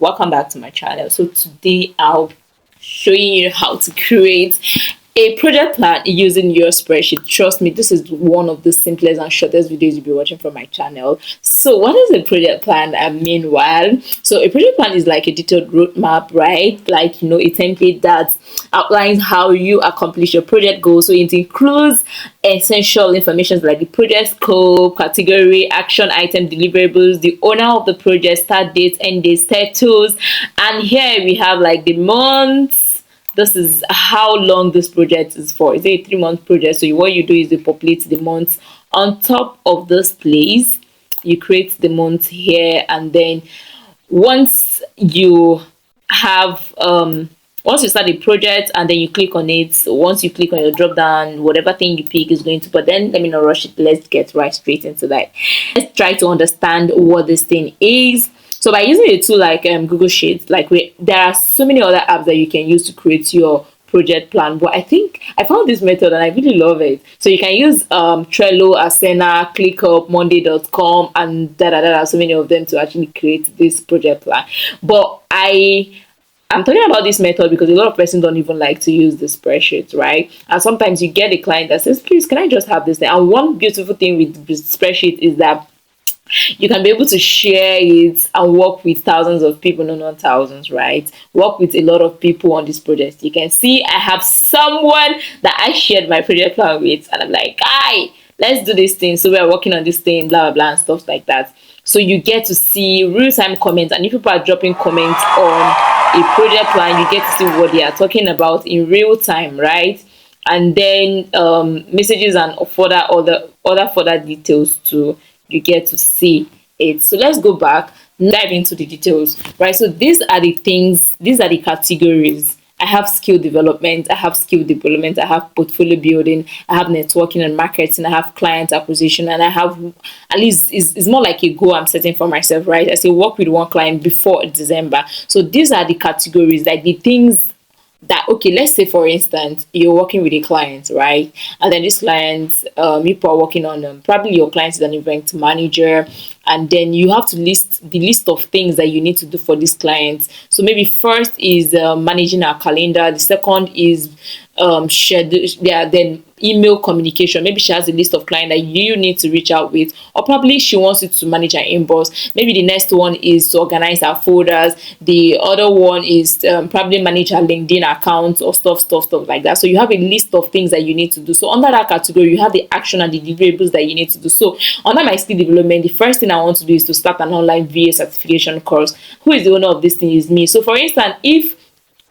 Welcome back to my channel. So today I'll showing you how to create a project plan using your spreadsheet. Trust me, this is one of the simplest and shortest videos you'll be watching from my channel. So what is a project plan? Meanwhile, so a project plan is like a detailed roadmap, right? Like, you know, a template that outlines how you accomplish your project goals. So it includes essential information like the project scope, category, action item, deliverables, the owner of the project, start date, end date, status, and here we have like the months. This is how long this project is for. It's a 3-month project. So what you do is you populate the months on top of this place. You create the month here, and then once you have once you start the project and then you click on it, once you click on your drop down, whatever thing you pick is going to, but then let me not rush it, let's get right straight into that. Let's try to understand what this thing is. So by using a tool like Google Sheets, like there are so many other apps that you can use to create your project plan, but I think I found this method and I really love it. So you can use Trello, Asana, ClickUp, Monday.com, and so many of them to actually create this project plan. But I'm talking about this method because a lot of persons don't even like to use the spreadsheets, right? And sometimes you get a client that says, please, can I just have this thing? And one beautiful thing with the spreadsheet is that you can be able to share it and work with thousands of people, no, not thousands, right? Work with a lot of people on this project. You can see I have someone that I shared my project plan with, and I'm like, hi, let's do this thing. So we're working on this thing, blah, blah, blah, and stuff like that. So you get to see real-time comments, and if people are dropping comments on a project plan, you get to see what they are talking about in real time, right? And then messages and other further details too, you get to see it. So let's go back, dive into the details, right? So these are the things, these are the categories. I have skill development, I have skill development, I have portfolio building, I have networking and marketing, I have client acquisition, and I have, at least it's more like a goal I'm setting for myself, right? I say work with one client before December. So these are the categories, like the things that, okay, let's say for instance you're working with a client, right? And then this client, people are working on probably your client is an event manager, and then you have to list the list of things that you need to do for this client. So maybe first is managing our calendar, the second is schedule, yeah, then email communication. Maybe she has a list of clients that you need to reach out with, or probably she wants you to manage her inbox. Maybe the next one is to organize her folders. The other one is probably manage her LinkedIn account or stuff like that. So you have a list of things that you need to do. So under that category, you have the action and the deliverables that you need to do. So under my skill development, the first thing I want to do is to start an online VA certification course. Who is the owner of this thing? Is me. So for instance, if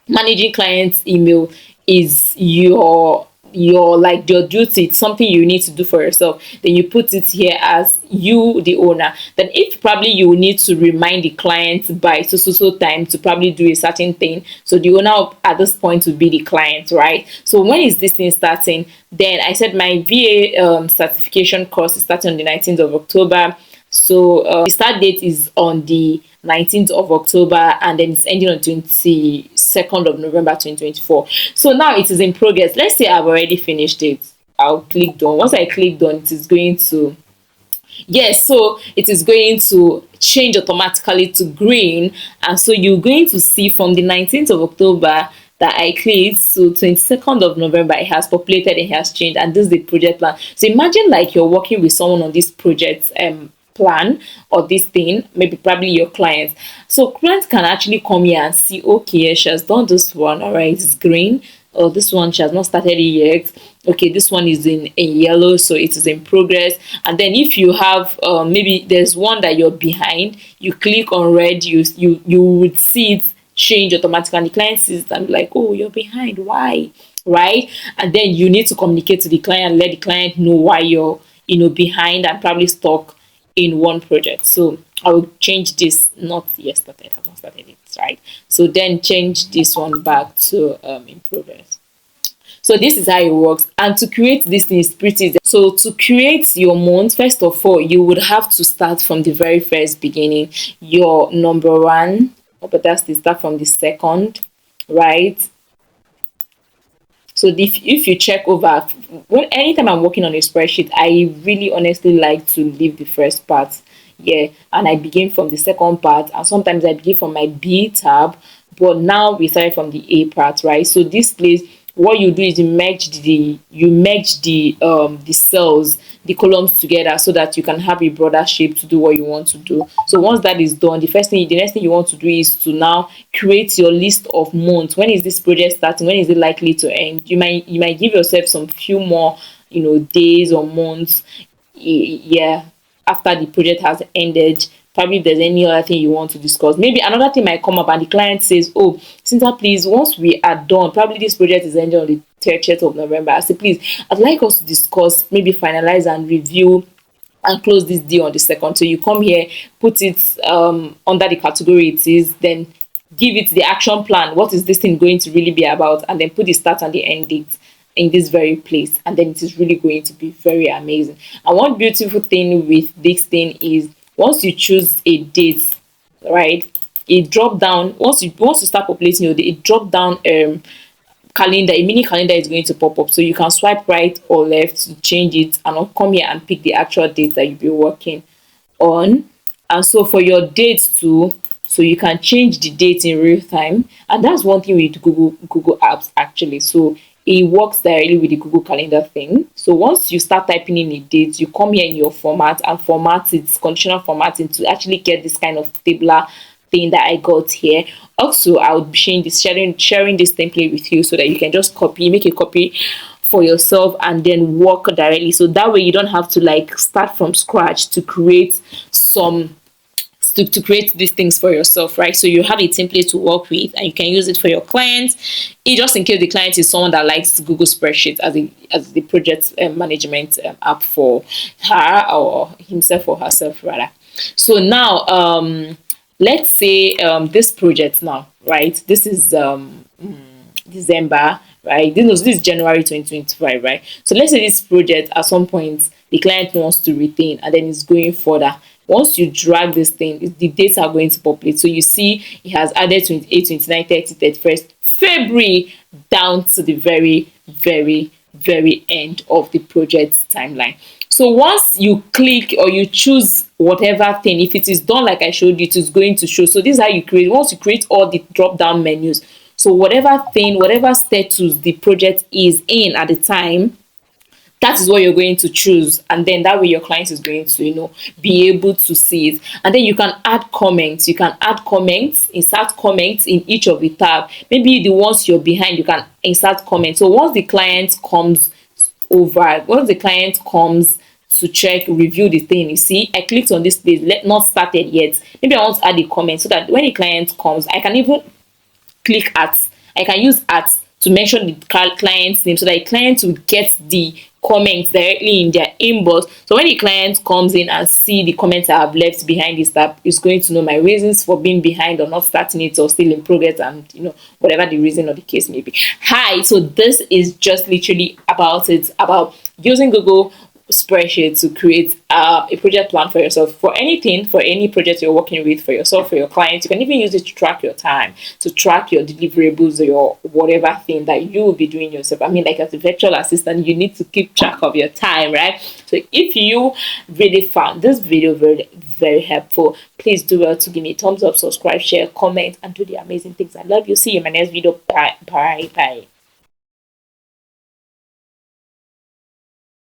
managing clients email is your like your duty, it's something you need to do for yourself, then you put it here as you the owner. Then if probably you need to remind the client by so time to probably do a certain thing, so the owner at this point would be the client, right? So when is this thing starting? Then I said my VA certification course is starting on the 19th of October. So the start date is on the 19th of October, and then it's ending on 22nd of November 2024. So now it is in progress. Let's say I've already finished it. I'll click done. Once I click done, it is going to, yes, so it is going to change automatically to green. And so you're going to see from the 19th of October that I clicked to 22nd of November, it has populated, it has changed, and this is the project plan. So imagine like you're working with someone on this project plan or this thing, maybe probably your client. So clients can actually come here and see, okay, she has done this one, all right, it's green, or this one she has not started it yet. Okay, this one is in yellow, so it is in progress. And then if you have maybe there's one that you're behind, you click on red, you would see it change automatically, and the client sees it and be like, oh, you're behind, why, right? And then you need to communicate to the client, let the client know why you're behind and probably stuck in one project. So I will change this, not yet started, I have not started it, right? So then change this one back to in progress. So this is how it works. And to create this thing is pretty easy. So to create your month, first of all, you would have to start from the very first beginning. Your number one, but that's the start from the second, right? So if you check over, anytime I'm working on a spreadsheet, I really honestly like to leave the first part. yeah, and I begin from the second part, and sometimes I begin from my B tab, but now we started from the A part, right? So this place, what you do is you merge the cells, the columns together, so that you can have a broader shape to do what you want to do. So once that is done, the next thing you want to do is to now create your list of months. When is this project starting? When is it likely to end? You might give yourself some few more, days or months, yeah, after the project has ended. Probably if there's any other thing you want to discuss, maybe another thing might come up and the client says, oh, Cynthia, please, once we are done, probably this project is ending on the 30th of November, I say, please, I'd like us to discuss, maybe finalize and review and close this deal on the second. So you come here, put it under the category it is, then give it the action plan. What is this thing going to really be about? And then put the start and the end date in this very place, and then it is really going to be very amazing. And one beautiful thing with this thing is, once you choose a date, right, it drop down. Once you start populating your date, it drop down calendar, a mini calendar is going to pop up, so you can swipe right or left to change it, and I'll come here and pick the actual date that you'll be working on. And so for your date too, so you can change the date in real time, and that's one thing with Google Apps actually. So it works directly with the Google Calendar thing. So once you start typing in a date, you come here in your format and format it, conditional formatting, to actually get this kind of tabular thing that I got here. Also, I would be sharing this template with you, so that you can just make a copy for yourself and then work directly. So that way you don't have to like start from scratch to create to create these things for yourself, right? So you have a template to work with, and you can use it for your clients. Just in case the client is someone that likes Google Spreadsheet as the project management app for her or himself or herself rather. So now let's say this project now, right? This is December, right? This is January 2025, right? So let's say this project at some point the client wants to retain, and then it's going further. Once you drag this thing, the dates are going to populate. So you see it has added 28, 29, 30, 31st February down to the very, very, very end of the project timeline. So once you click or you choose whatever thing, if it is done like I showed you, it is going to show. So this is how you create. Once you create all the drop down menus, so whatever status the project is in at the time, that is what you're going to choose, and then that way your client is going to be able to see it. And then you can add comments. Insert comments in each of the tab. Maybe the ones you're behind, you can insert comments. So once the client comes to check, review the thing, you see I clicked on this place, not started yet. Maybe I want to add a comment, so that when the client comes, I can even I can use at to mention the client's name, so that the client will get the comments directly in their inbox. So when the client comes in and see the comments I have left behind this tab, is going to know my reasons for being behind or not starting it, or still in progress, and whatever the reason or the case may be. Hi, so this is just literally about using Google Spreadsheet to create a project plan for yourself, for any project you're working with, for yourself, for your clients. You can even use it to track your time, to track your deliverables, or your whatever thing that you will be doing yourself. I mean, like as a virtual assistant, you need to keep track of your time, right? So if you really found this video very, very helpful, please do well to give me a thumbs up, subscribe, share, comment, and do the amazing things. I love you. See you in my next video. Bye.